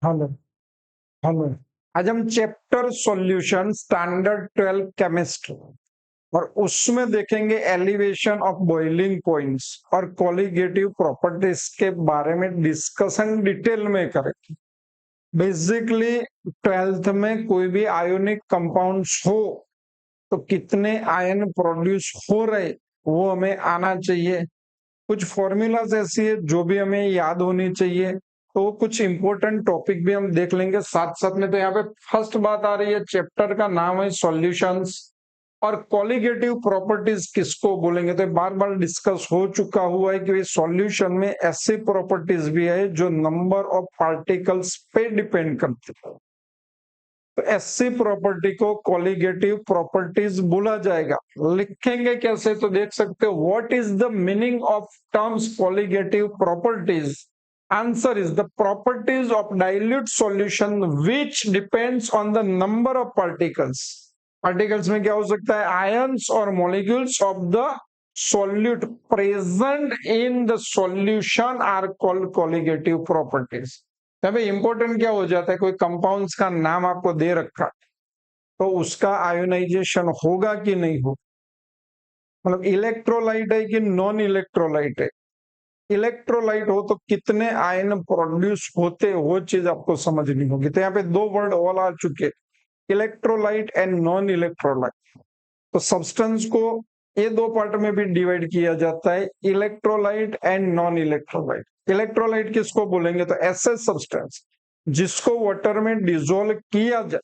Hello. Hello. आज हम chapter solution standard 12 chemistry और उसमें देखेंगे एलिवेशन ऑफ बॉइलिंग पॉइंट्स और कोलिगेटिव प्रॉपर्टीज के बारे में डिस्कशन डिटेल में करेंगे। बेसिकली 12th में कोई भी आयोनिक कंपाउंड्स हो तो कितने आयन प्रोड्यूस हो रहे वो हमें आना चाहिए। कुछ फॉर्मूलाज ऐसी है जो भी हमें याद होनी चाहिए। तो कुछ इंपॉर्टेंट टॉपिक भी हम देख लेंगे साथ साथ में। तो यहाँ पे फर्स्ट बात आ रही है, चैप्टर का नाम है सॉल्यूशंस और कोलिगेटिव प्रॉपर्टीज किसको बोलेंगे। तो बार बार डिस्कस हो चुका हुआ है कि सॉल्यूशन में ऐसी प्रॉपर्टीज भी है जो नंबर ऑफ पार्टिकल्स पे डिपेंड करती है। तो ऐसी प्रॉपर्टी को कोलिगेटिव प्रॉपर्टीज बोला जाएगा। लिखेंगे कैसे तो देख सकते हो, what is the meaning of terms colligative properties. Answer is the properties of dilute solution which depends on the number of particles. Particles में क्या हो सकता है, आयंस और molecules of the solute present in the solution are called colligative properties। तब important क्या हो जाता है, कोई कंपाउंड्स का नाम आपको दे रखा तो उसका आयोनाइजेशन होगा कि नहीं हो, मतलब इलेक्ट्रोलाइट है कि नॉन इलेक्ट्रोलाइट है। इलेक्ट्रोलाइट हो तो कितने आयन प्रोड्यूस होते, वो चीज आपको समझनी होगी। तो यहाँ पे दो वर्ड ऑल आ चुके, इलेक्ट्रोलाइट एंड नॉन इलेक्ट्रोलाइट। तो सब्सटेंस को ये दो पार्ट में भी डिवाइड किया जाता है, electrolyte and non electrolyte. Electrolyte किसको बोलेंगे, तो ऐसे सब्सटेंस जिसको वाटर में डिसॉल्व किया जाए,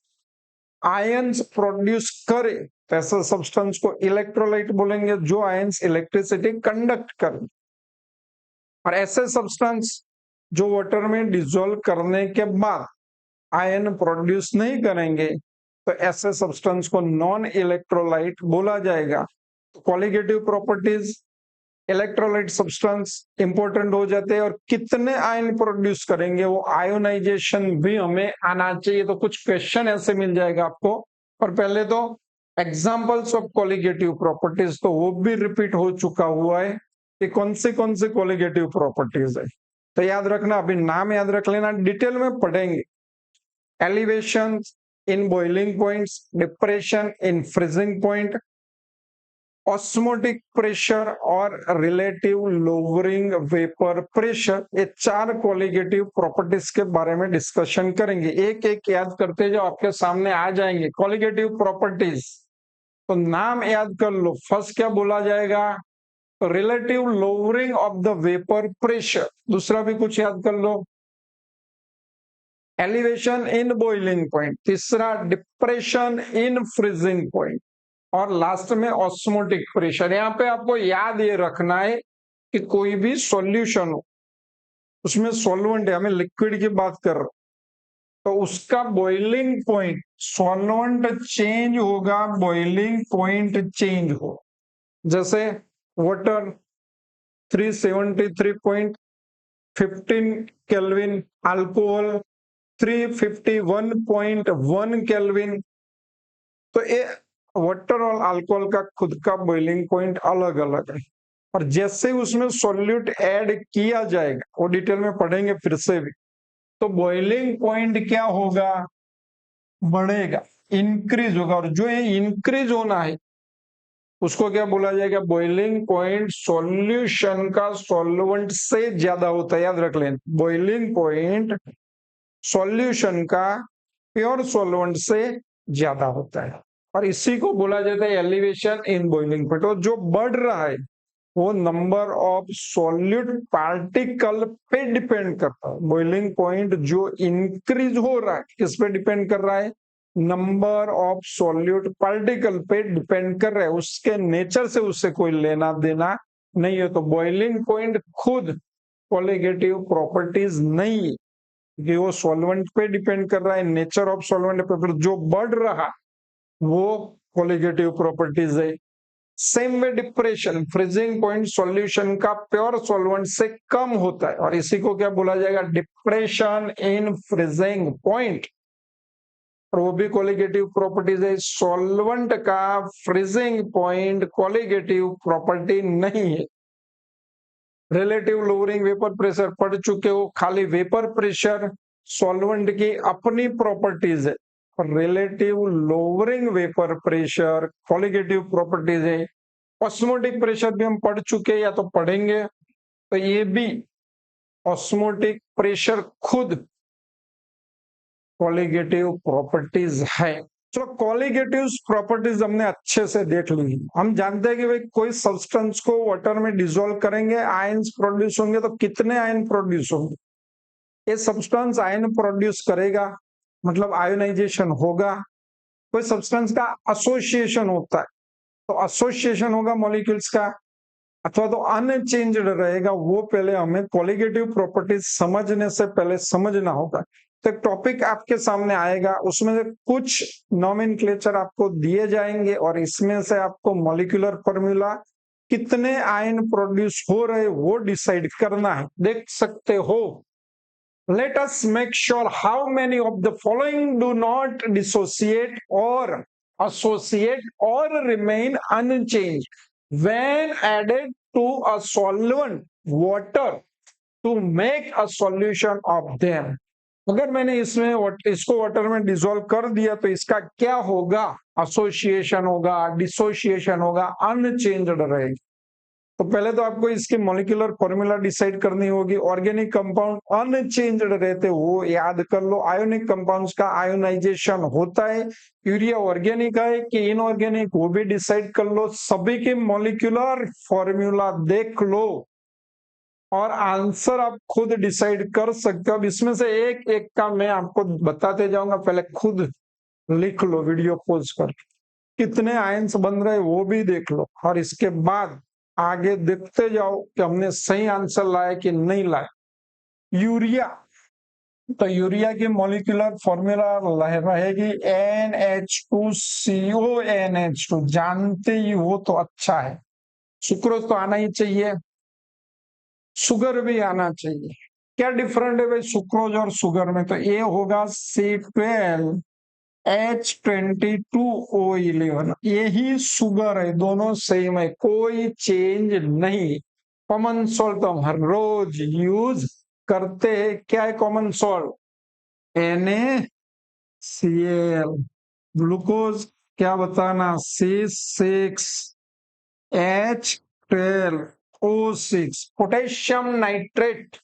आयंस प्रोड्यूस करे, तो ऐसे सब्सटेंस को इलेक्ट्रोलाइट बोलेंगे जो आयंस इलेक्ट्रिसिटी कंडक्ट करे। और ऐसे सब्सटेंस जो वाटर में डिसॉल्व करने के बाद आयन प्रोड्यूस नहीं करेंगे तो ऐसे सब्सटेंस को नॉन इलेक्ट्रोलाइट बोला जाएगा। Colligative properties, electrolyte substance important हो जाते हैं और कितने आयन प्रोड्यूस करेंगे वो आयोनाइजेशन भी हमें आना चाहिए। तो कुछ क्वेश्चन ऐसे मिल जाएगा आपको। और पहले तो एग्जांपल्स ऑफ कोलिगेटिव प्रॉपर्टीज, तो वो भी रिपीट हो चुका हुआ है कि कौन सी कोलिगेटिव प्रॉपर्टीज है। तो याद रखना, अभी नाम याद रख लेना, डिटेल में पढ़ेंगे। Elevation in boiling points, depression in freezing point, osmotic pressure और रिलेटिव लोअरिंग वेपर प्रेशर, ये चार कोलिगेटिव प्रॉपर्टीज के बारे में डिस्कशन करेंगे। एक एक याद करते जो आपके सामने आ जाएंगे। कोलिगेटिव प्रॉपर्टीज तो नाम याद कर लो, फर्स्ट क्या बोला जाएगा, relative lowering of the vapour pressure. दूसरा भी कुछ याद कर लो, एलिवेशन इन बॉइलिंग पॉइंट। तीसरा डिप्रेशन इन फ्रीजिंग पॉइंट और लास्ट में ऑस्मोटिक प्रेशर। यहाँ पे आपको याद ये रखना है कि कोई भी सॉल्यूशन हो उसमें सॉल्वेंट है, हमें लिक्विड की बात कर रहे, तो उसका बॉइलिंग पॉइंट, सॉल्वेंट चेंज होगा, बॉइलिंग पॉइंट चेंज हो। जैसे वाटर 373.15 केल्विन, अल्कोहल 351.1 केल्विन। तो ये वाटर और अल्कोहल का खुद का बॉइलिंग पॉइंट अलग अलग है। और जैसे उसमें सॉल्यूट ऐड किया जाएगा, वो डिटेल में पढ़ेंगे फिर से भी, तो बॉइलिंग पॉइंट क्या होगा, बढ़ेगा, इंक्रीज होगा। और जो ये इंक्रीज होना है उसको क्या बोला जाएगा, बॉइलिंग पॉइंट सॉल्यूशन का सॉल्वेंट से ज्यादा होता है। याद रख लें, बॉइलिंग पॉइंट सॉल्यूशन का प्योर सॉल्वेंट से ज्यादा होता है और इसी को बोला जाता है एलिवेशन इन बॉइलिंग पॉइंट। और जो बढ़ रहा है वो नंबर ऑफ सॉल्यूट पार्टिकल पे डिपेंड करता है। बॉइलिंग पॉइंट जो इंक्रीज हो रहा है किस पे डिपेंड कर रहा है, नंबर ऑफ सॉल्यूट पार्टिकल पे डिपेंड कर रहा है। उसके नेचर से उससे कोई लेना देना नहीं है। तो बॉइलिंग पॉइंट खुद कोलिगेटिव प्रॉपर्टीज नहीं है कि वो सॉल्वेंट पे डिपेंड कर रहा है, नेचर ऑफ सॉल्वेंट पे, पर जो बढ़ रहा वो कोलिगेटिव प्रॉपर्टीज है। Same way depression, freezing point solution का प्योर सॉल्वेंट से कम होता है और इसी को क्या बोला जाएगा, डिप्रेशन इन फ्रीजिंग पॉइंट। और वो भी कोलिगेटिव प्रॉपर्टीज है। सॉल्वेंट का फ्रीजिंग पॉइंट कोलिगेटिव प्रॉपर्टी नहीं है। रिलेटिव लोअरिंग वेपर प्रेशर पढ़ चुके हो, खाली वेपर प्रेशर सॉल्वेंट की अपनी प्रॉपर्टीज है, relative lowering vapour pressure, colligative properties है, ऑस्मोटिक प्रेशर भी हम पढ़ चुके या तो पढ़ेंगे, तो ये भी ऑस्मोटिक प्रेशर खुद कॉलिगेटिव प्रॉपर्टीज है। चलो कॉलिगेटिव प्रॉपर्टीज हमने अच्छे से देख ली। हम जानते हैं कि भाई कोई सब्सटेंस को वाटर में डिसॉल्व करेंगे, आयंस प्रोड्यूस होंगे, तो कितने आयन प्रोड्यूस होंगे? ये सब्सटेंस आयन प्रोड्यूस करेगा, मतलब आयोनाइजेशन होगा। कोई सब्सटेंस का एसोसिएशन होता है, तो एसोसिएशन होगा मॉलिक्यूल्स का, अथवा तो अनचेंज्ड रहेगा। वो पहले हमें कॉलिगेटिव प्रॉपर्टीज समझने से पहले समझना होगा। तो एक टॉपिक आपके सामने आएगा, उसमें से कुछ नॉमेनक्लेचर आपको दिए जाएंगे और इसमें से आपको मॉलिक्यूलर फॉर्मूला कितने आयन प्रोड्यूस हो रहे वो डिसाइड करना है। देख सकते हो, let us make sure how many of the following do not dissociate or associate or remain unchanged when added to a solvent water to make a solution of them। अगर मैंने इसको वाटर में dissolve कर दिया तो इसका क्या होगा? एसोसिएशन होगा, डिसोसिएशन होगा, अनचेंज्ड रहेगा। तो पहले तो आपको इसके मॉलिक्यूलर फॉर्मूला डिसाइड करनी होगी। ऑर्गेनिक कंपाउंड अनचेंज्ड रहते वो याद कर लो। आयोनिक कंपाउंड्स का आयोनाइजेशन होता है। यूरिया ऑर्गेनिक है कि इनऑर्गेनिक वो भी डिसाइड कर लो। सभी के मॉलिक्यूलर फॉर्मूला देख लो और आंसर आप खुद डिसाइड कर सकते हो। अब इसमें से एक एक का मैं आपको बताते जाऊंगा, पहले खुद लिख लो वीडियो पॉज कर, कितने आयंस बन रहे वो भी देख लो, और इसके बाद आगे देखते जाओ कि हमने सही आंसर लाया कि नहीं लाया। यूरिया, तो यूरिया की मॉलिक्यूलर फॉर्मूला रहेगी NH2CONH2, जानते ही हो तो अच्छा है। सुक्रोज तो आना ही चाहिए, शुगर भी आना चाहिए। क्या डिफरेंट है भाई सुक्रोज और शुगर में? तो ये होगा C12H22O11, यही शुगर है, दोनों सेम है, कोई चेंज नहीं। कॉमन सॉल्ट तो हम हर रोज यूज करते हैं। क्या है कॉमन सॉल्ट? NaCl। ग्लूकोज क्या बताना? C6H12O6। पोटेशियम नाइट्रेट,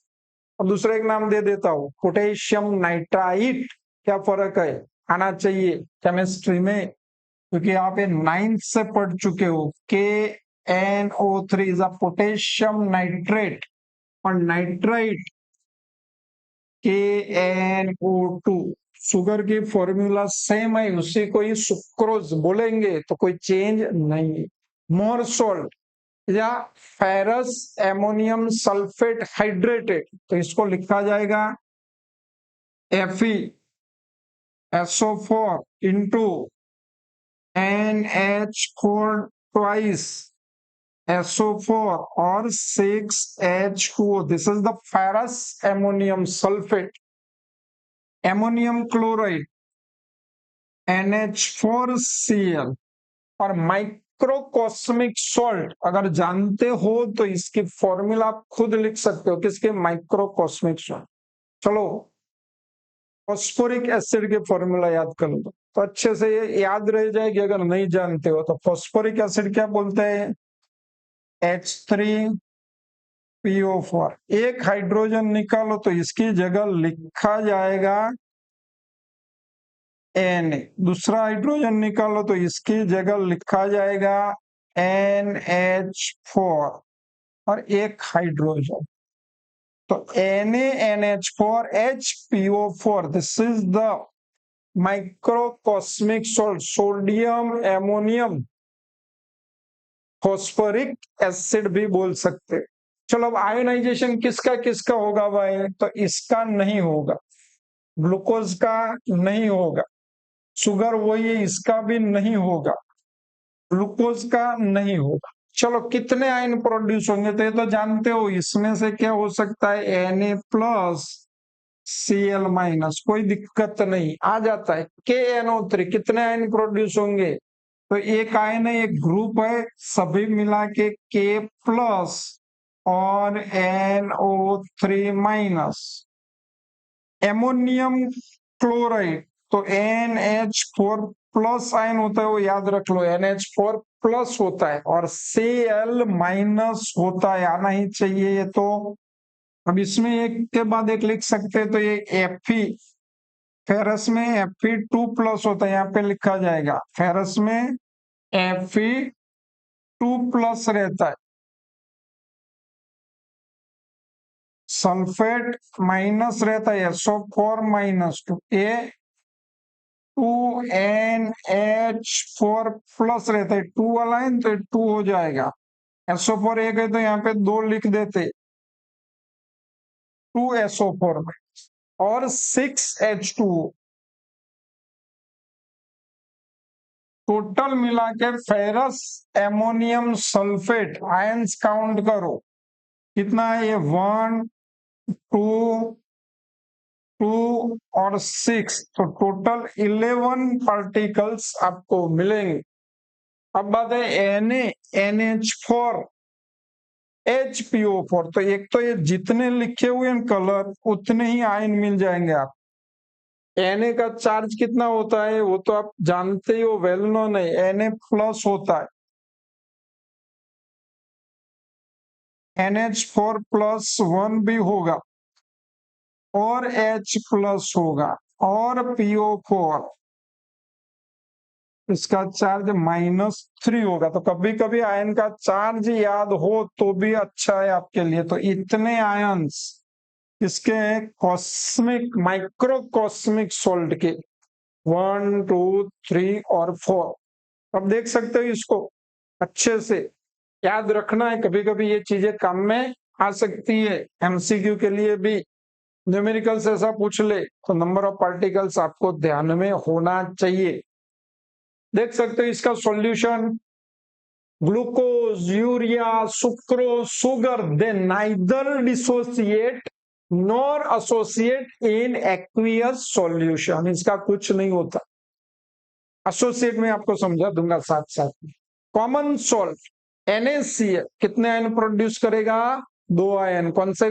और दूसरा एक नाम दे देता हूं, पोटेशियम नाइट्राइट। क्या फर्क है? आना चाहिए केमिस्ट्री में, क्योंकि आप ये 9th से पढ़ चुके हो। KNO3 is a potassium nitrate, और नाइट्राइट KNO2। शुगर की फॉर्मूला सेम है, उसी को ही सुक्रोज बोलेंगे, तो कोई चेंज नहीं। मोर सॉल्ट या फेरस एमोनियम सल्फेट हाइड्रेटेड, तो इसको लिखा जाएगा FeSO4 into NH4 twice SO4 और 6H2O। This is the ferrous ammonium sulphate. Ammonium chloride NH4Cl। और माइक्रोकॉस्मिक सॉल्ट अगर जानते हो तो इसकी फॉर्मूला आप खुद लिख सकते हो। किसके? माइक्रोकॉस्मिक सॉल्ट। चलो फॉस्फोरिक एसिड के फॉर्मूला याद कर लो तो अच्छे से ये याद रह जाएगी। अगर नहीं जानते हो तो फॉस्फोरिक एसिड क्या बोलते हैं? H3PO4। एक हाइड्रोजन निकालो तो इसकी जगह लिखा जाएगा Na। दूसरा हाइड्रोजन निकालो तो इसकी जगह लिखा जाएगा NH4, और एक हाइड्रोजन तो NaNH4HPO4। This is the microcosmic salt, sodium ammonium phosphoric acid भी बोल सकते। चलो अब आयोनाइजेशन किसका किसका होगा भाई? तो इसका नहीं होगा, ग्लूकोज का नहीं होगा, शुगर वही है इसका भी नहीं होगा, ग्लूकोज का नहीं होगा। चलो कितने आयन प्रोड्यूस होंगे? तो ये तो जानते हो, इसमें से क्या हो सकता है? Na+Cl-, कोई दिक्कत नहीं, आ जाता है। KNO3 कितने आयन प्रोड्यूस होंगे? तो एक आयन है, एक ग्रुप है, सभी मिला के K+ और NO3-। एमोनियम क्लोराइड, तो NH4 प्लस आयन होता है, वो याद रख लो, NH4 प्लस होता है और Cl माइनस होता है, आना ही चाहिए ये तो। अब इसमें एक के बाद एक लिख सकते हैं, तो ये Fe, फेरस में Fe2 प्लस होता है, यहाँ पे लिखा जाएगा फेरस में Fe2 प्लस रहता है। सल्फेट माइनस रहता है, SO4 माइनस, तो A2NH4 प्लस रहता है, 2 वाला है तो 2 हो जाएगा। SO4 एक है तो यहाँ पे 2 लिख देते, 2SO4 में, और 6H2। टोटल मिला के ferrous ammonium sulphate ions count करो, कितना है ये, 1 2 2 और 6, तो टोटल 11 पार्टिकल्स आपको मिलेंगे। अब बात है NaNH4 HPO4, तो एक तो ये जितने लिखे हुए हैं कलर उतने ही आयन मिल जाएंगे आप। Na का चार्ज कितना होता है वो तो आप जानते ही हो, वेल नोन है, Na प्लस होता है, NH4 प्लस 1 भी होगा और H प्लस होगा और PO4, इसका चार्ज -3 होगा। तो कभी कभी आयन का चार्ज याद हो तो भी अच्छा है आपके लिए। तो इतने आयंस इसके कॉस्मिक माइक्रोकॉस्मिक सोल्ट के 1 2 3 और 4। अब देख सकते हो, इसको अच्छे से याद रखना है, कभी कभी ये चीजें काम में आ सकती है, MCQ के लिए भी न्यूमेरिकल्स ऐसा पूछ ले तो नंबर ऑफ पार्टिकल्स आपको ध्यान में होना चाहिए। देख सकते हो इसका solution, glucose, urea, sucrose, sugar, दे नाइदर डिसोसिएट नॉर एसोसिएट इन एक्वियस सॉल्यूशन, इसका कुछ नहीं होता। एसोसिएट में आपको समझा दूंगा साथ साथ में। कॉमन सॉल्ट NaCl कितने आयन प्रोड्यूस करेगा, 2 आयन, कौन से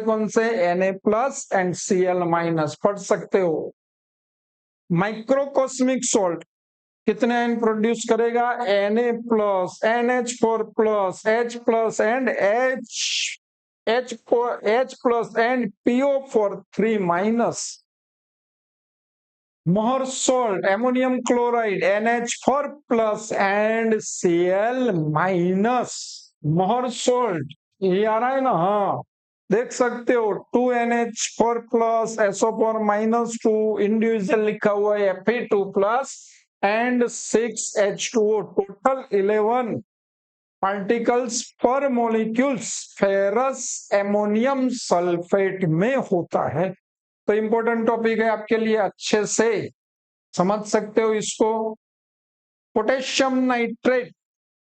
Na plus and Cl minus, पढ़ सकते हो। माइक्रोकॉस्मिक सॉल्ट कितने आयन प्रोड्यूस करेगा, Na plus, NH4 plus, H plus and H plus and PO4 3 minus. मोहर salt ammonium chloride NH4 plus and Cl minus. मोहर सॉल्ट ये आ रहा है ना, हाँ देख सकते हो, 2NH4 plus SO4 minus 2, individual लिखा हुआ है Fe2 plus and 6H2O, total 11 particles पर मोलिक्यूल्स फेरस एमोनियम सल्फेट में होता है। तो इंपॉर्टेंट टॉपिक है आपके लिए, अच्छे से समझ सकते हो इसको। पोटेशियम नाइट्रेट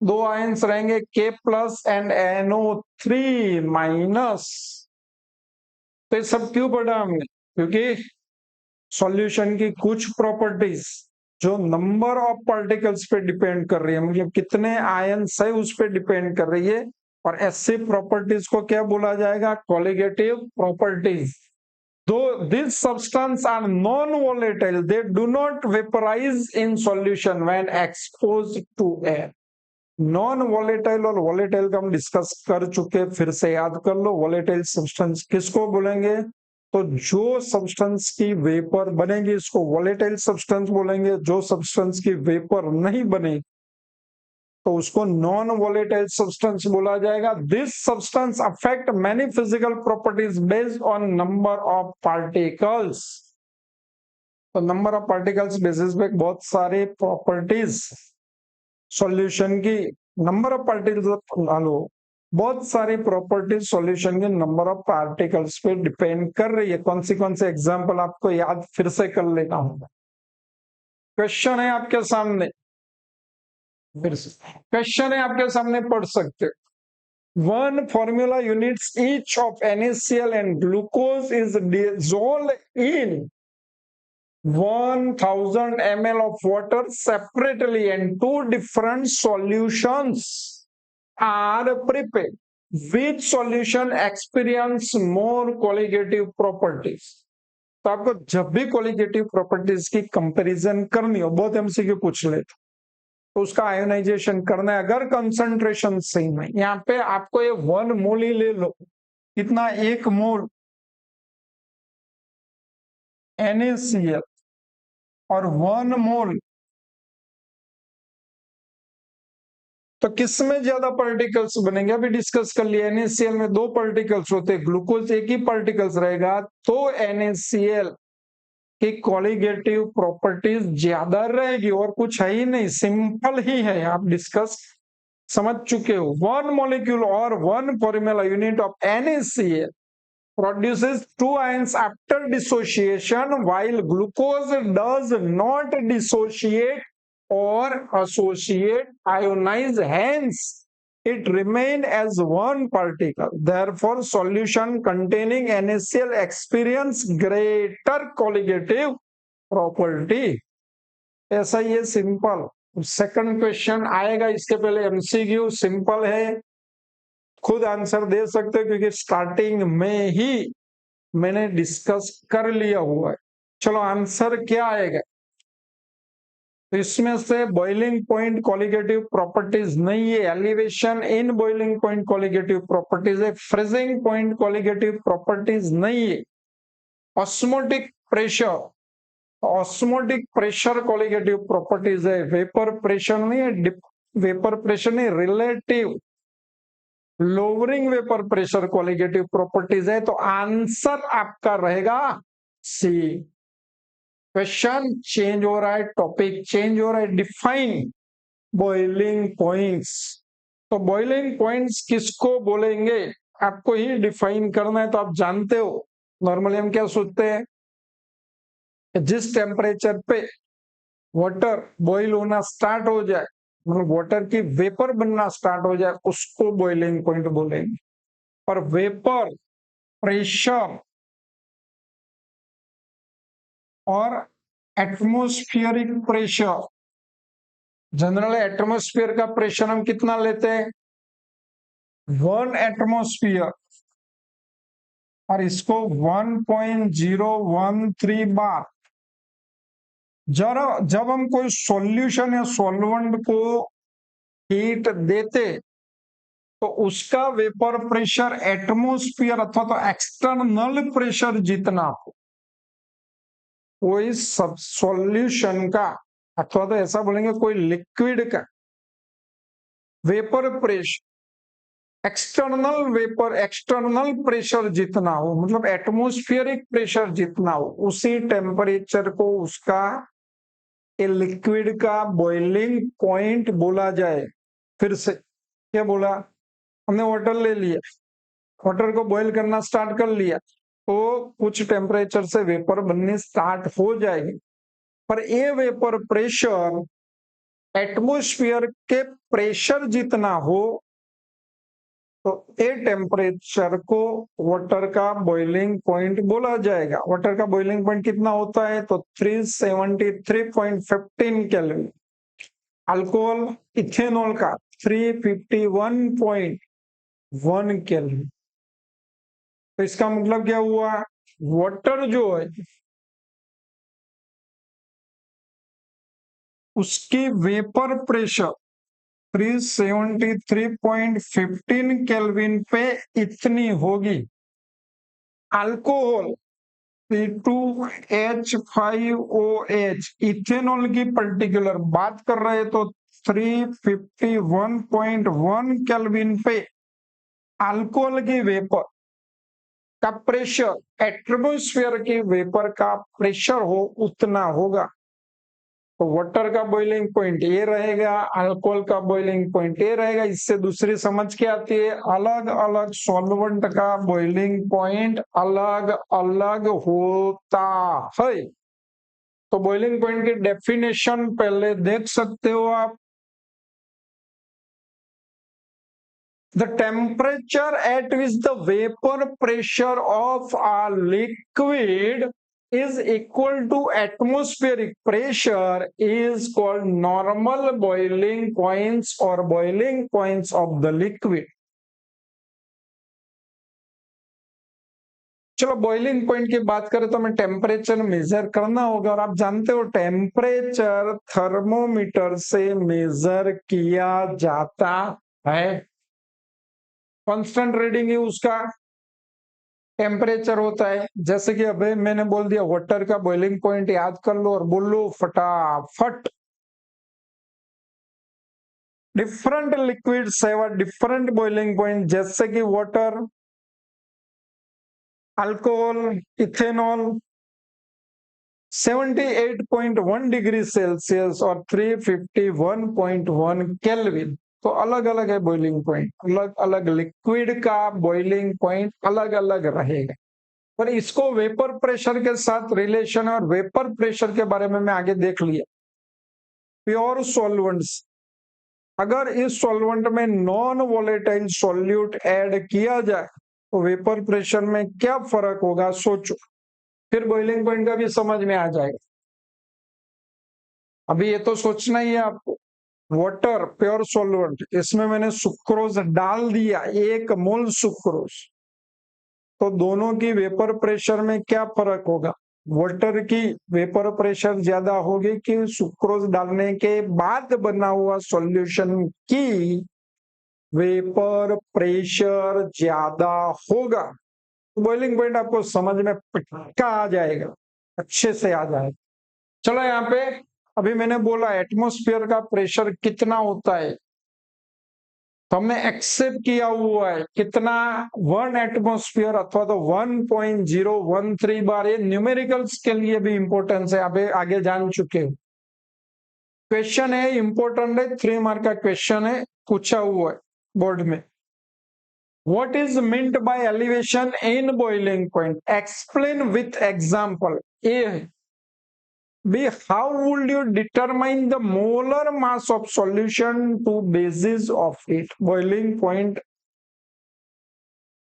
2 आयंस रहेंगे, K plus and NO3 minus. तो ये सब क्यों पढ़ा हमने, क्योंकि सॉल्यूशन की कुछ प्रॉपर्टीज जो नंबर ऑफ पार्टिकल्स पे डिपेंड कर रही है, मतलब कितने आयंस है उस पे डिपेंड कर रही है, और ऐसे प्रॉपर्टीज को क्या बोला जाएगा, colligative properties. Though these substances are non-volatile, they do not vaporize in solution when exposed to air. Non volatile और वॉलेटाइल का हम डिस्कस कर चुके, फिर से याद कर लो। वॉलेटाइल सब्सटेंस किसको बोलेंगे, तो जो सब्सटेंस की वेपर बनेगी इसको वॉलेटाइल सब्सटेंस बोलेंगे, जो सब्सटेंस की वेपर नहीं बने तो उसको नॉन वॉलेटाइल सब्सटेंस बोला जाएगा। This substance affect many physical properties based on number of particles. तो नंबर ऑफ पार्टिकल्स बेसिस पे बहुत सारे प्रॉपर्टीज सॉल्यूशन की, नंबर ऑफ पार्टिकल्स, बहुत सारी प्रॉपर्टीज सॉल्यूशन के नंबर ऑफ पार्टिकल्स पे डिपेंड कर रही है। कौन से एग्जांपल आपको याद फिर से कर लेना होगा। क्वेश्चन है आपके सामने, फिर से क्वेश्चन है आपके सामने, पढ़ सकते हो। 1 formula units each of NaCl and glucose is dissolved in 1000 ml of water separately, and 2 different solutions are prepared. Which solution experience more colligative properties? तो आपको जब भी क्वालिटेटिव प्रॉपर्टीज की कंपैरिजन करनी हो, बहुत एमसीक्यू पूछ ले तो उसका आयोनाइजेशन करना है, अगर कंसंट्रेशन सेम है। यहाँ पे आपको ये 1 मोल ही ले लो, कितना, 1 मोल NaCl और 1 मोल, तो किसमें ज्यादा पार्टिकल्स बनेंगे, अभी डिस्कस कर लिया। NaCl में 2 पार्टिकल्स होते हैं, ग्लूकोज एक ही पार्टिकल्स रहेगा, तो NaCl की कॉलिगेटिव प्रॉपर्टीज ज्यादा रहेगी, और कुछ है ही नहीं, सिंपल ही है, आप डिस्कस समझ चुके हो। 1 molecule or 1 formula unit of NaCl produces 2 ions after dissociation, while glucose does not dissociate or associate ionize, hence it remains as 1 particle. Therefore, solution containing NaCl experience greater colligative property. ऐसा ही है, simple. Second question आएगा, इसके पहले MCQ simple है, खुद answer दे सकते हो क्योंकि स्टार्टिंग में ही मैंने डिस्कस कर लिया हुआ है। चलो आंसर क्या आएगा, तो इसमें से बॉइलिंग पॉइंट कॉलिगेटिव प्रॉपर्टीज नहीं है, elevation in boiling point colligative properties है, फ्रीजिंग पॉइंट कॉलिगेटिव प्रॉपर्टीज नहीं है, osmotic pressure, osmotic pressure colligative properties है, वेपर प्रेशर नहीं है, वेपर प्रेशर नहीं, relative lowering vapour pressure colligative properties है। तो आंसर आपका रहेगा सी। क्वेश्चन चेंज हो रहा है, टॉपिक चेंज हो रहा है, डिफाइन बॉइलिंग पॉइंट्स। तो बॉइलिंग पॉइंट्स किसको बोलेंगे, आपको ही डिफाइन करना है। तो आप जानते हो नॉर्मली हम क्या सोचते हैं, जिस टेम्परेचर पे वाटर बॉईल होना स्टार्ट हो जाए, मतलब वाटर की वेपर बनना स्टार्ट हो जाए, उसको बॉइलिंग पॉइंट बोलेंगे। और वेपर प्रेशर और एटमॉस्फेरिक प्रेशर, जनरल एटमॉस्फेयर का प्रेशर हम कितना लेते हैं, 1 एटमॉस्फेयर, और इसको 1.013 बार। जब हम कोई सॉल्यूशन या सॉल्वेंट को हीट देते तो उसका वेपर प्रेशर एटमॉस्फेयर अथवा तो एक्सटर्नल प्रेशर जितना हो, कोई सब सॉल्यूशन का अथवा तो ऐसा बोलेंगे कोई लिक्विड का वेपर प्रेशर, एक्सटर्नल प्रेशर जितना हो, मतलब एटमॉस्फेरिक प्रेशर जितना हो, उसी टेम्परेचर को उसका लिक्विड का बॉइलिंग पॉइंट बोला जाए। फिर से क्या बोला, हमने वाटर ले लिया, वाटर को बॉईल करना स्टार्ट कर लिया, तो कुछ टेम्परेचर से वेपर बनने स्टार्ट हो जाएगी, पर ये वेपर प्रेशर एटमॉस्फेयर के प्रेशर जितना हो, तो ए टेम्परेचर को वाटर का बॉइलिंग पॉइंट बोला जाएगा। वाटर का बॉइलिंग पॉइंट कितना होता है, तो 373.15 केल्विन। अल्कोहल इथेनॉल का 351.1 केल्विन। तो इसका मतलब क्या हुआ, वाटर जो है उसकी वेपर प्रेशर 373.15 केल्विन पे इतनी होगी। अल्कोहल C2H5OH इथेनॉल की पर्टिकुलर बात कर रहे तो 351.1 केल्विन पे अल्कोहल की वेपर का प्रेशर एटमॉस्फेयर की वेपर का प्रेशर हो उतना होगा। तो वाटर का बॉइलिंग पॉइंट ये रहेगा, अल्कोहल का बॉइलिंग पॉइंट ये रहेगा। इससे दूसरी समझ क्या आती है, अलग अलग सॉल्वेंट का बॉइलिंग पॉइंट अलग अलग होता है। तो बॉइलिंग पॉइंट की डेफिनेशन पहले देख सकते हो आप, the temperature at which the vapor pressure of a liquid is equal to atmospheric pressure is called normal boiling points or boiling points of the liquid. चलो बॉइलिंग पॉइंट की बात करें तो हमें टेम्परेचर मेजर करना होगा, और आप जानते हो टेम्परेचर थर्मोमीटर से मेजर किया जाता है। कांस्टेंट रीडिंग ही उसका टेम्परेचर होता है। जैसे कि अभी मैंने बोल दिया वाटर का बॉइलिंग पॉइंट याद कर लो और बोल लो फटाफट। डिफरेंट लिक्विड्स है डिफरेंट बॉइलिंग पॉइंट, जैसे कि water, alcohol, ethanol 78.1 degree Celsius और 351.1 केल्विन। तो अलग अलग है बॉइलिंग पॉइंट, अलग अलग लिक्विड का बॉइलिंग पॉइंट अलग अलग रहेगा। पर इसको वेपर प्रेशर के साथ रिलेशन और वेपर प्रेशर के बारे में मैं आगे देख लिया। प्योर सॉल्वेंट्स, अगर इस सॉल्वेंट में नॉन वोलेटाइल सॉल्यूट ऐड किया जाए तो वेपर प्रेशर में क्या फर्क होगा सोचो, फिर बॉइलिंग पॉइंट का भी समझ में आ जाएगा। अभी ये तो सोचना ही है आपको। वाटर प्योर सॉल्वेंट, इसमें मैंने सुक्रोज डाल दिया, 1 मोल सुक्रोज, तो दोनों की वेपर प्रेशर में क्या फर्क होगा? वाटर की वेपर प्रेशर ज्यादा होगी कि सुक्रोज डालने के बाद बना हुआ सॉल्यूशन की वेपर प्रेशर ज्यादा होगा? बॉइलिंग पॉइंट आपको समझ में पक्का आ जाएगा, अच्छे से आ जाएगा। चलो यहाँ पे अभी मैंने बोला एटमॉस्फेयर का प्रेशर कितना होता है, तो हमने एक्सेप्ट किया हुआ है कितना, 1 एटमॉस्फेयर अथवा तो 1.013 बार। ये न्यूमेरिकल्स के लिए भी इंपॉर्टेंस है, अभी आगे जान चुके हो। क्वेश्चन है इंपॉर्टेंट है, 3 मार्क का क्वेश्चन है, पूछा हुआ है बोर्ड में। What is meant by elevation in boiling point? Explain with example. A. B. How would you determine the molar mass of solution to basis of it? Boiling point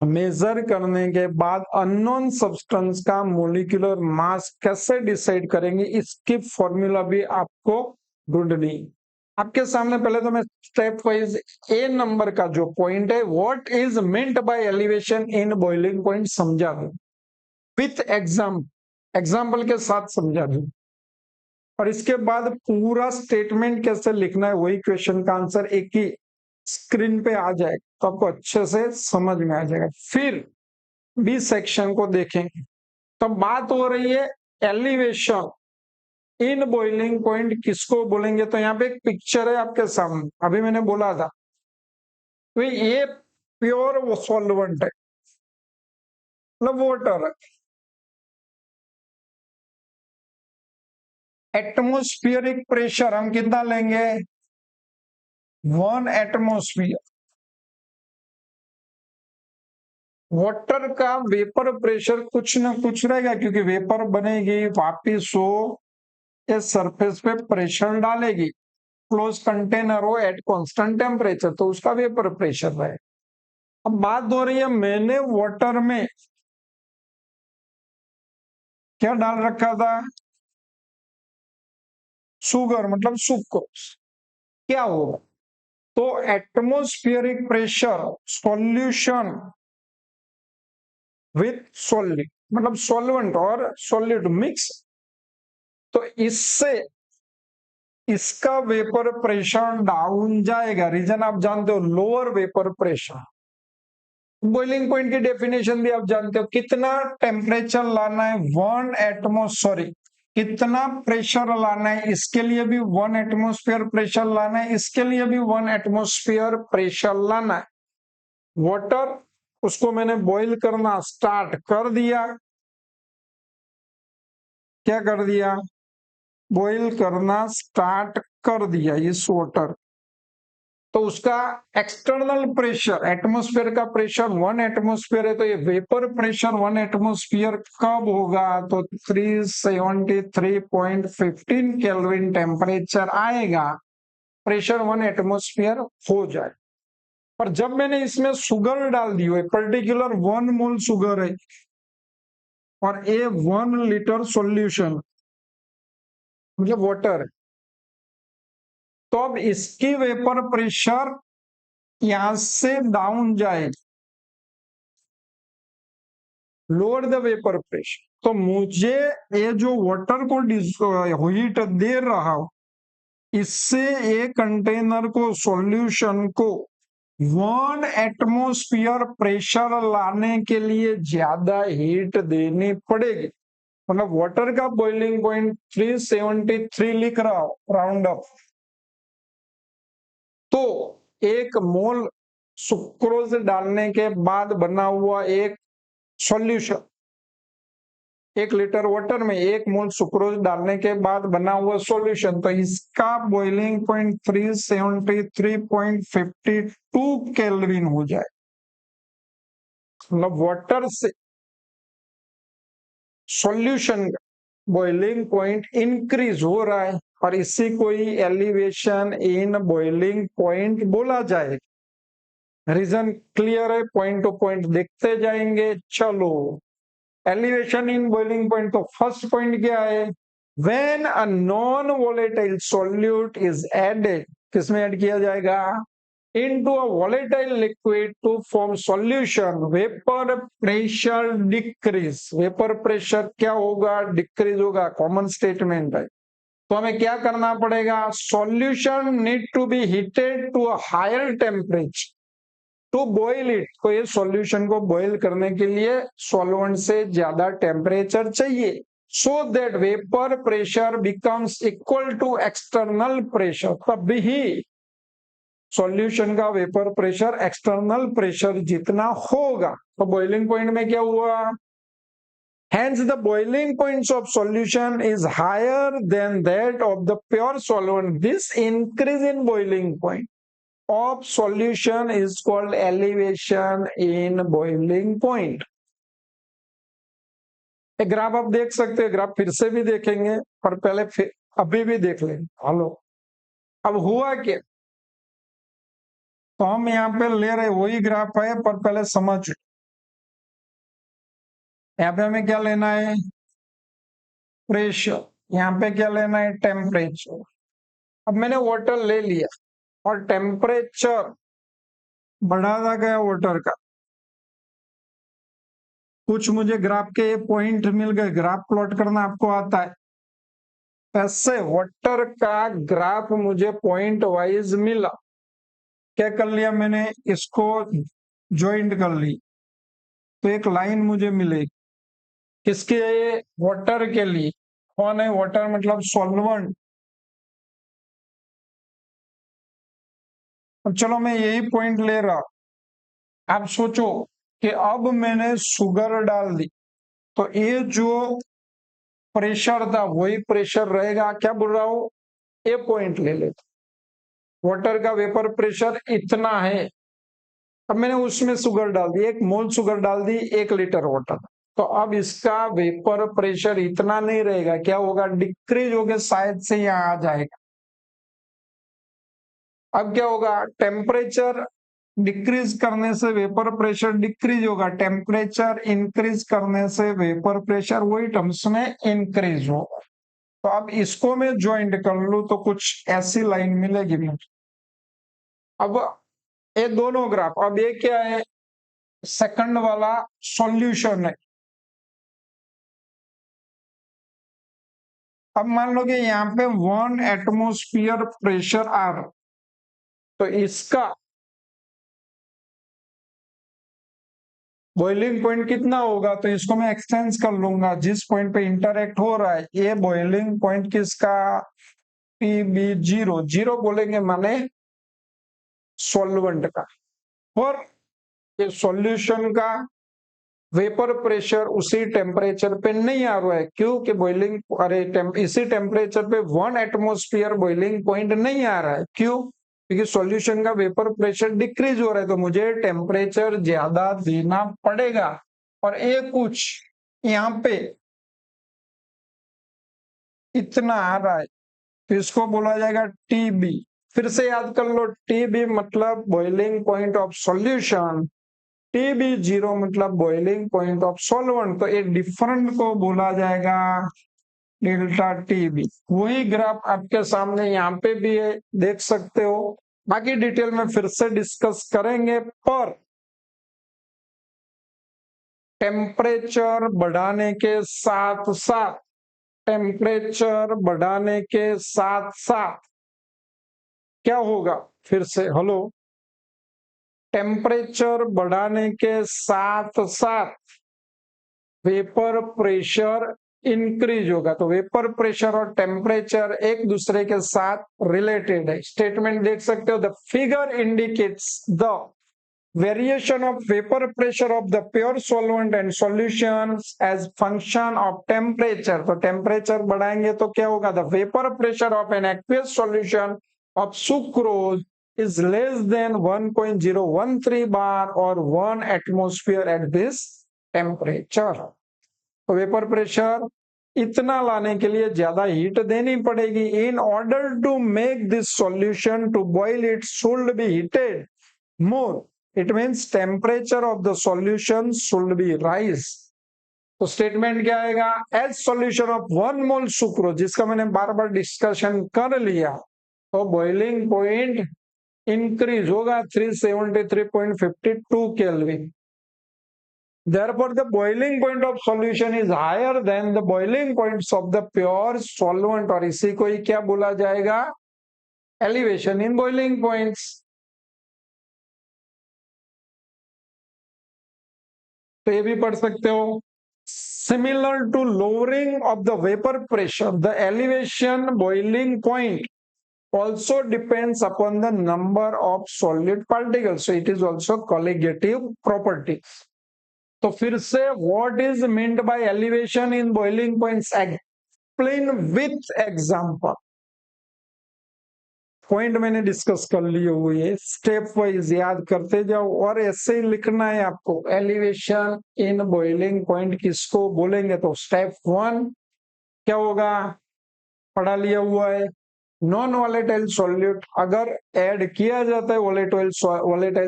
measure करने के बाद unknown substance का molecular mass कैसे decide करेंगे, इसकी formula भी आपको ढूंढनी। आपके सामने पहले तो मैं स्टेप वाइज ए नंबर का जो पॉइंट है what is meant by elevation in boiling point समझा दूं विथ एग्जाम्पल के साथ समझा दूं, और इसके बाद पूरा स्टेटमेंट कैसे लिखना है वही क्वेश्चन का आंसर एक ही स्क्रीन पे आ जाएगा, तो आपको अच्छे से समझ में आ जाएगा। फिर बी सेक्शन को देखेंगे। तो बात हो रही है एलिवेशन इन बॉइलिंग पॉइंट किसको बोलेंगे, तो यहाँ पे एक पिक्चर है आपके सामने, अभी मैंने बोला था तो ये प्योर सॉल्वेंट है, मतलब वाटर। एटमोस्फियरिक प्रेशर हम कितना लेंगे, 1 एटमोस्फियर। वाटर का वेपर प्रेशर कुछ ना कुछ रहेगा, क्योंकि वेपर बनेगी वापिस वो इस सरफेस पे प्रेशर डालेगी, क्लोज कंटेनर हो एट कांस्टेंट टेम्परेचर, तो उसका वेपर प्रेशर रहे। अब बात हो रही है मैंने वाटर में क्या डाल रखा था, शुगर मतलब सुक्रोज। क्या होगा, तो atmospheric pressure solution with solid, मतलब सॉल्वेंट और सॉलिड मिक्स, तो इससे इसका वेपर प्रेशर डाउन जाएगा। रीजन आप जानते हो, lower vapour pressure. Boiling point की डेफिनेशन भी आप जानते हो, कितना टेम्परेचर लाना है, 1 एटमोस्फेयर, कितना प्रेशर लाना है, इसके लिए भी 1 एटमोस्फेयर प्रेशर लाना है, इसके लिए भी 1 एटमोस्फेयर प्रेशर लाना है। वाटर, उसको मैंने बॉईल करना स्टार्ट कर दिया, क्या कर दिया, बॉईल करना स्टार्ट कर दिया इस वाटर, तो उसका एक्सटर्नल प्रेशर एटमॉस्फेयर का प्रेशर 1 एटमॉस्फेयर है, तो ये वेपर प्रेशर 1 एटमॉस्फेयर कब होगा, तो 373.15 केल्विन टेम्परेचर आएगा, प्रेशर 1 एटमॉस्फेयर हो जाए। पर जब मैंने इसमें शुगर डाल दी है, पर्टिकुलर 1 मोल शुगर है और ये 1 लीटर सॉल्यूशन मतलब वाटर है, तो अब इसकी वेपर प्रेशर यहां से डाउन जाएगी, लोअर द वेपर प्रेशर। तो मुझे ये जो वाटर को हीट दे रहा हूं, इससे ये कंटेनर को, सॉल्यूशन को 1 एटमॉस्फेयर प्रेशर लाने के लिए ज्यादा हीट देनी पड़ेगी। मतलब वाटर का बॉइलिंग पॉइंट 373 लिख रहा हूं राउंड अप। तो 1 मोल सुक्रोज डालने के बाद बना हुआ एक सॉल्यूशन, 1 लीटर वाटर में 1 मोल सुक्रोज डालने के बाद बना हुआ सॉल्यूशन, तो इसका बॉइलिंग पॉइंट 373.52 केल्विन हो जाए। मतलब वाटर से सॉल्यूशन बॉइलिंग पॉइंट इंक्रीज हो रहा है, और इसी को ही एलिवेशन इन बॉइलिंग पॉइंट बोला जाए। रीजन क्लियर है? पॉइंट टू पॉइंट देखते जाएंगे। चलो, एलिवेशन इन बॉइलिंग पॉइंट, तो फर्स्ट पॉइंट क्या है? When a non volatile solute is added, किसमें ऐड किया जाएगा? Into a volatile liquid to form solution, vapour pressure decrease. Vapour pressure क्या होगा? डिक्रीज होगा। कॉमन स्टेटमेंट है। तो हमें क्या करना पड़ेगा? Solution need to be heated to a higher temperature to boil it. तो ये सॉल्यूशन को बॉइल करने के लिए सॉल्वेंट से ज्यादा टेम्परेचर चाहिए, so that vapour pressure becomes equal to external pressure. तब ही सॉल्यूशन का वेपर प्रेशर एक्सटर्नल प्रेशर जितना होगा। तो बॉइलिंग पॉइंट में क्या हुआ? Hence, the boiling points of solution is higher than that of the pure solvent. This increase in boiling point of solution is called elevation in boiling point. एक graph आप देख सकते हैं, ग्राफ फिर से भी देखेंगे, पर पहले फिर अभी भी देख लेंगे। हेलो, अब हुआ क्या? तो हम यहाँ पे ले रहे वही ग्राफ है, पर पहले समझ। यहाँ पे हमें क्या लेना है? प्रेशर। यहाँ पे क्या लेना है? टेम्परेचर। अब मैंने वाटर ले लिया और टेम्परेचर बढ़ाता गया वाटर का। कुछ मुझे ग्राफ के पॉइंट मिल गए, ग्राफ प्लॉट करना आपको आता है। ऐसे वाटर का ग्राफ मुझे पॉइंट वाइज मिला। क्या कर लिया मैंने? इसको ज्वाइंट कर ली, तो एक लाइन मुझे मिलेगी। किसके? वाटर के लिए। कौन है वाटर? मतलब सॉल्वेंट। अब चलो, मैं यही पॉइंट ले रहा। आप सोचो कि अब मैंने शुगर डाल दी, तो ये जो प्रेशर था वही प्रेशर रहेगा। क्या बोल रहा हूं? ए पॉइंट ले लेते, वाटर का वेपर प्रेशर इतना है। अब मैंने उसमें शुगर डाल दी, 1 मोल शुगर डाल दी 1 लीटर वाटर, तो अब इसका वेपर प्रेशर इतना नहीं रहेगा। क्या होगा? डिक्रीज होकर शायद से यहाँ आ जाएगा। अब क्या होगा? टेम्परेचर डिक्रीज करने से वेपर प्रेशर डिक्रीज होगा, टेम्परेचर इंक्रीज करने से वेपर प्रेशर वही टर्म्स में इंक्रीज होगा। तो अब इसको मैं ज्वाइंट कर लूं तो कुछ ऐसी लाइन मिलेगी मुझे। अब ये दोनों ग्राफ, अब ये क्या है? सेकंड वाला सॉल्यूशन है। अब मान लो कि यहाँ पे 1 एटमॉस्फेयर प्रेशर आ रहा, तो इसका बॉइलिंग पॉइंट कितना होगा? तो इसको मैं एक्सटेंस कर लूंगा, जिस पॉइंट पे इंटरेक्ट हो रहा है ये बॉइलिंग पॉइंट किसका? PB0। जीरो बोलेंगे माने सॉल्वेंट का। और ये सॉल्यूशन का वेपर प्रेशर उसी टेम्परेचर पे नहीं आ रहा है। क्यों? कि बॉइलिंग, इसी टेम्परेचर पे 1 एटमॉस्फेयर बॉइलिंग पॉइंट नहीं आ रहा है। क्यों? क्योंकि सॉल्यूशन का वेपर प्रेशर डिक्रीज हो रहा है, तो मुझे टेम्परेचर ज्यादा देना पड़ेगा। और ये कुछ यहाँ पे इतना आ रहा है, तो इसको बोला जाएगा TB। फिर से याद कर लो, TB मतलब boiling point of solution, TB0 मतलब बॉइलिंग पॉइंट ऑफ सॉल्वेंट। तो एक डिफरेंट को बोला जाएगा डेल्टा TB। वही ग्राफ आपके सामने यहाँ पे भी है, देख सकते हो। बाकी डिटेल में फिर से डिस्कस करेंगे, पर टेम्परेचर बढ़ाने के साथ साथ टेम्परेचर बढ़ाने के साथ साथ क्या होगा? फिर से हेलो, टेम्परेचर बढ़ाने के साथ साथ वेपर प्रेशर इंक्रीज होगा। तो वेपर प्रेशर और टेम्परेचर एक दूसरे के साथ रिलेटेड है। स्टेटमेंट देख सकते हो, the figure indicates the variation of vapor pressure of the pure solvent and solutions as function of temperature। तो temperature बढ़ाएंगे तो क्या होगा? The vapor pressure of an aqueous solution of sucrose is less than 1.013 bar or 1 atmosphere at this temperature। तो vapour pressure इतना लाने के लिए ज्यादा हीट देनी पड़ेगी। In order to make this solution to boil it should be heated more. It means temperature of the solution should be rise। तो statement क्या आएगा? As solution of 1 mole sucrose, जिसका मैंने बार बार डिस्कशन कर लिया, तो बॉइलिंग पॉइंट इंक्रीज होगा 373.52 kelvin. Therefore, the boiling point of solution is higher than the boiling points of the pure solvent, और इसी को ही क्या बोला जाएगा? Elevation in boiling points. तो ये भी पढ़ सकते हो। Similar to lowering of the vapour pressure, the elevation boiling point also depends upon the number of solid particles, so it is also colligative property। तो फिर से what is meant by elevation in boiling points, explain with example। Point मैंने discuss कर लिए हुए, step wise याद करते जाओ और ऐसे ही लिखना है आपको। एलिवेशन इन बॉइलिंग पॉइंट किसको बोलेंगे? तो स्टेप 1 क्या होगा? पढ़ा लिया हुआ है। नॉन वॉलेटाइल सॉल्यूट अगर ऐड किया जाता है वॉलेटाइल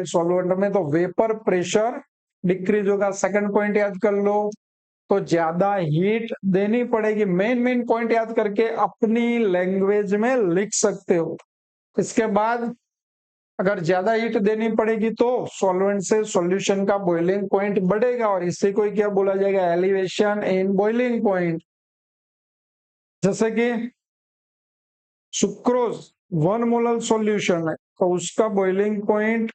सॉल्वेंट में, तो वेपर प्रेशर डिक्रीज होगा। सेकंड पॉइंट याद कर लो, तो ज्यादा हीट देनी पड़ेगी। मेन पॉइंट याद करके अपनी लैंग्वेज में लिख सकते हो। इसके बाद अगर ज्यादा हीट देनी पड़ेगी तो सॉल्वेंट से सॉल्यूशन का बॉइलिंग पॉइंट बढ़ेगा, और इसी को क्या बोला जाएगा? Elevation in boiling point. जैसे कि सुक्रोज 1 मोलर सॉल्यूशन है, तो उसका बॉइलिंग पॉइंट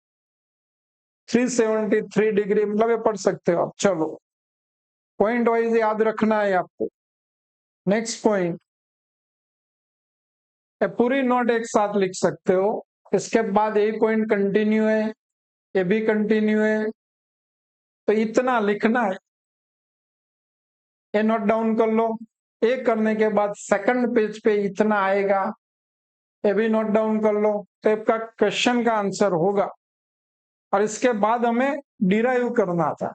373 डिग्री, मतलब ये पढ़ सकते हो आप। चलो पॉइंट वाइज याद रखना है आपको। नेक्स्ट पॉइंट, पूरी नोट एक साथ लिख सकते हो। इसके बाद ये पॉइंट कंटिन्यू है, ये भी कंटिन्यू है, तो इतना लिखना है। ये नोट डाउन कर लो। एक करने के बाद सेकंड पेज पे इतना आएगा, ये भी नोट डाउन कर लो, तो आपका क्वेश्चन का आंसर होगा। और इसके बाद हमें डिराइव करना था।